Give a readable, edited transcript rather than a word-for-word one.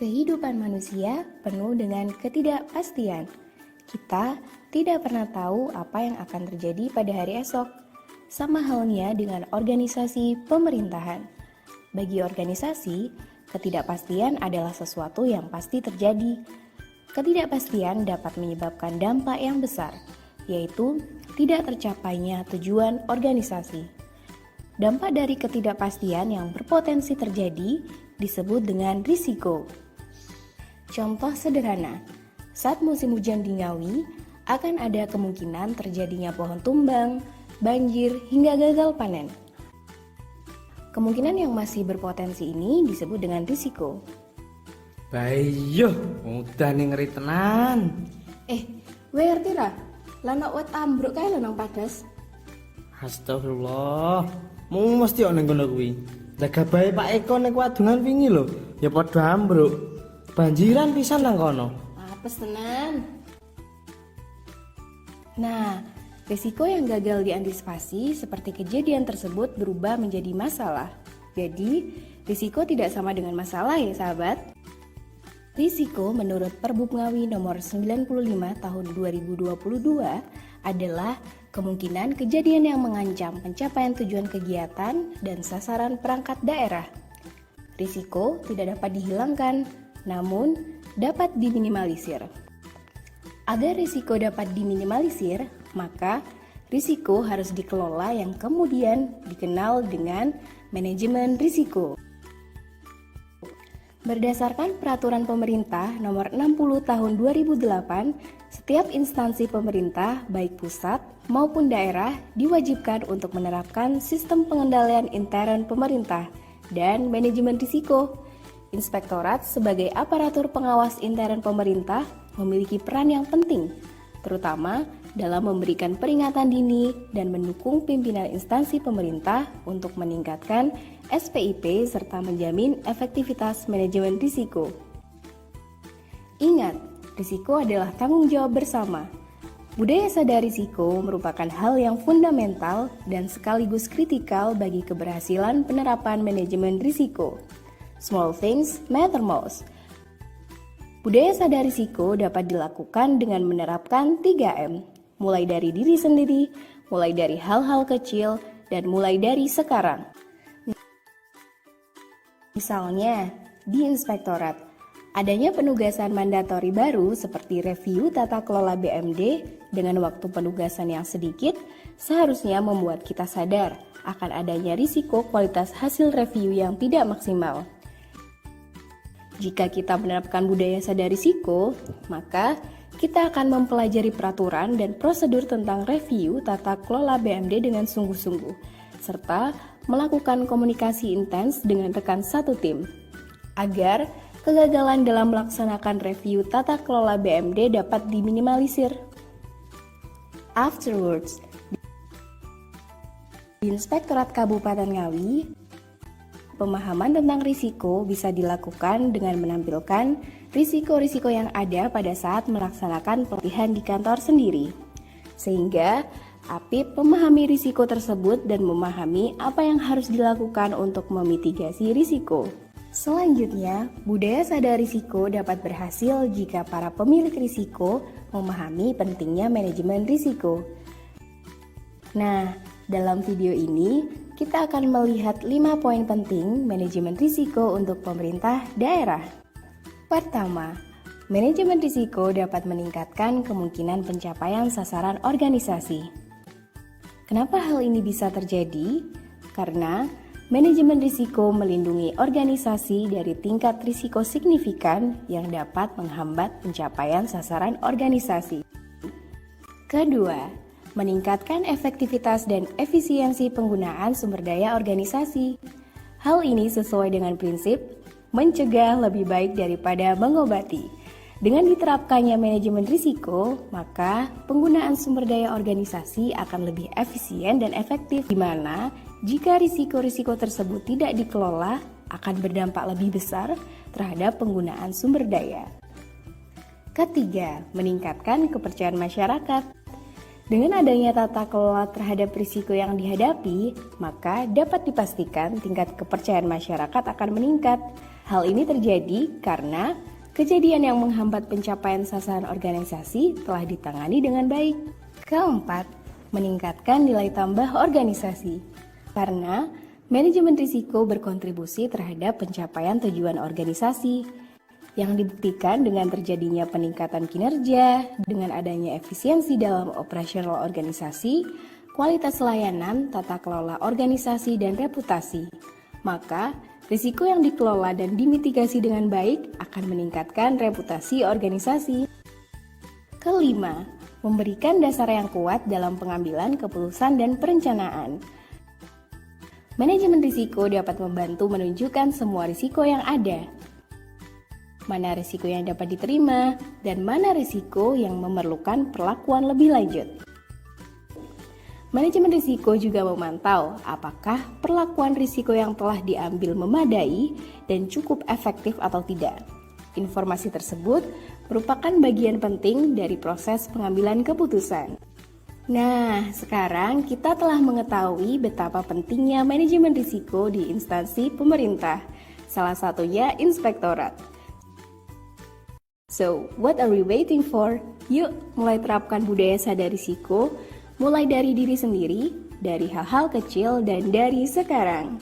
Kehidupan manusia penuh dengan ketidakpastian. Kita tidak pernah tahu apa yang akan terjadi pada hari esok. Sama halnya dengan organisasi pemerintahan. Bagi organisasi, ketidakpastian adalah sesuatu yang pasti terjadi. Ketidakpastian dapat menyebabkan dampak yang besar, yaitu tidak tercapainya tujuan organisasi. Dampak dari ketidakpastian yang berpotensi terjadi disebut dengan risiko. Contoh sederhana, saat musim hujan di Ngawi, akan ada kemungkinan terjadinya pohon tumbang, banjir, hingga gagal panen. Kemungkinan yang masih berpotensi ini disebut dengan risiko. Bayo, udah nih ngeri tenan. Ngerti ra? Lanok wet ambruk kae lho nang Padas. Astagfirullah, mau mesti ono ngono kuwi. Jaga bae Pak Eko nek wadungan wingi lho, ya padha ambruk. Banjiran pisan nang kono. Apes tenan. Nah, risiko yang gagal diantisipasi seperti kejadian tersebut berubah menjadi masalah. Jadi, risiko tidak sama dengan masalah ya sahabat. Risiko menurut Perbub Ngawi nomor 95 tahun 2022 adalah kemungkinan kejadian yang mengancam pencapaian tujuan kegiatan dan sasaran perangkat daerah. Risiko tidak dapat dihilangkan, namun dapat diminimalisir. Agar risiko dapat diminimalisir, maka risiko harus dikelola yang kemudian dikenal dengan manajemen risiko. Berdasarkan peraturan pemerintah nomor 60 tahun 2008, setiap instansi pemerintah baik pusat maupun daerah diwajibkan untuk menerapkan sistem pengendalian intern pemerintah dan manajemen risiko. Inspektorat sebagai aparatur pengawas intern pemerintah memiliki peran yang penting, terutama dalam memberikan peringatan dini dan mendukung pimpinan instansi pemerintah untuk meningkatkan SPIP serta menjamin efektivitas manajemen risiko. Ingat, risiko adalah tanggung jawab bersama. Budaya sadar risiko merupakan hal yang fundamental dan sekaligus kritikal bagi keberhasilan penerapan manajemen risiko. Small things matter most. Budaya sadar risiko dapat dilakukan dengan menerapkan 3M, mulai dari diri sendiri, mulai dari hal-hal kecil, dan mulai dari sekarang. Misalnya, di inspektorat, adanya penugasan mandatori baru seperti review tata kelola BMD dengan waktu penugasan yang sedikit, seharusnya membuat kita sadar akan adanya risiko kualitas hasil review yang tidak maksimal. Jika kita menerapkan budaya sadar risiko, maka kita akan mempelajari peraturan dan prosedur tentang review tata kelola BMD dengan sungguh-sungguh, serta melakukan komunikasi intens dengan rekan satu tim, agar kegagalan dalam melaksanakan review tata kelola BMD dapat diminimalisir. Afterwards, di Inspektorat Kabupaten Ngawi, pemahaman tentang risiko bisa dilakukan dengan menampilkan risiko-risiko yang ada pada saat melaksanakan pelatihan di kantor sendiri. Sehingga APIP memahami risiko tersebut dan memahami apa yang harus dilakukan untuk memitigasi risiko. Selanjutnya, budaya sadar risiko dapat berhasil jika para pemilik risiko memahami pentingnya manajemen risiko. Nah, dalam video ini, kita akan melihat 5 poin penting manajemen risiko untuk pemerintah daerah. Pertama, manajemen risiko dapat meningkatkan kemungkinan pencapaian sasaran organisasi. Kenapa hal ini bisa terjadi? Karena manajemen risiko melindungi organisasi dari tingkat risiko signifikan yang dapat menghambat pencapaian sasaran organisasi. Kedua, meningkatkan efektivitas dan efisiensi penggunaan sumber daya organisasi. Hal ini sesuai dengan prinsip mencegah lebih baik daripada mengobati. Dengan diterapkannya manajemen risiko, maka penggunaan sumber daya organisasi akan lebih efisien dan efektif, di mana jika risiko-risiko tersebut tidak dikelola, akan berdampak lebih besar terhadap penggunaan sumber daya. Ketiga, meningkatkan kepercayaan masyarakat. Dengan adanya tata kelola terhadap risiko yang dihadapi, maka dapat dipastikan tingkat kepercayaan masyarakat akan meningkat. Hal ini terjadi karena kejadian yang menghambat pencapaian sasaran organisasi telah ditangani dengan baik. Keempat, meningkatkan nilai tambah organisasi. Karena manajemen risiko berkontribusi terhadap pencapaian tujuan organisasi yang dibuktikan dengan terjadinya peningkatan kinerja, dengan adanya efisiensi dalam operasional organisasi, kualitas layanan, tata kelola organisasi, dan reputasi. Maka, risiko yang dikelola dan dimitigasi dengan baik akan meningkatkan reputasi organisasi. Kelima, memberikan dasar yang kuat dalam pengambilan keputusan dan perencanaan. Manajemen risiko dapat membantu menunjukkan semua risiko yang ada. Mana risiko yang dapat diterima, dan mana risiko yang memerlukan perlakuan lebih lanjut. Manajemen risiko juga memantau apakah perlakuan risiko yang telah diambil memadai dan cukup efektif atau tidak. Informasi tersebut merupakan bagian penting dari proses pengambilan keputusan. Nah, sekarang kita telah mengetahui betapa pentingnya manajemen risiko di instansi pemerintah, salah satunya inspektorat. So, what are we waiting for? Yuk, mulai terapkan budaya sadar risiko, mulai dari diri sendiri, dari hal-hal kecil, dan dari sekarang.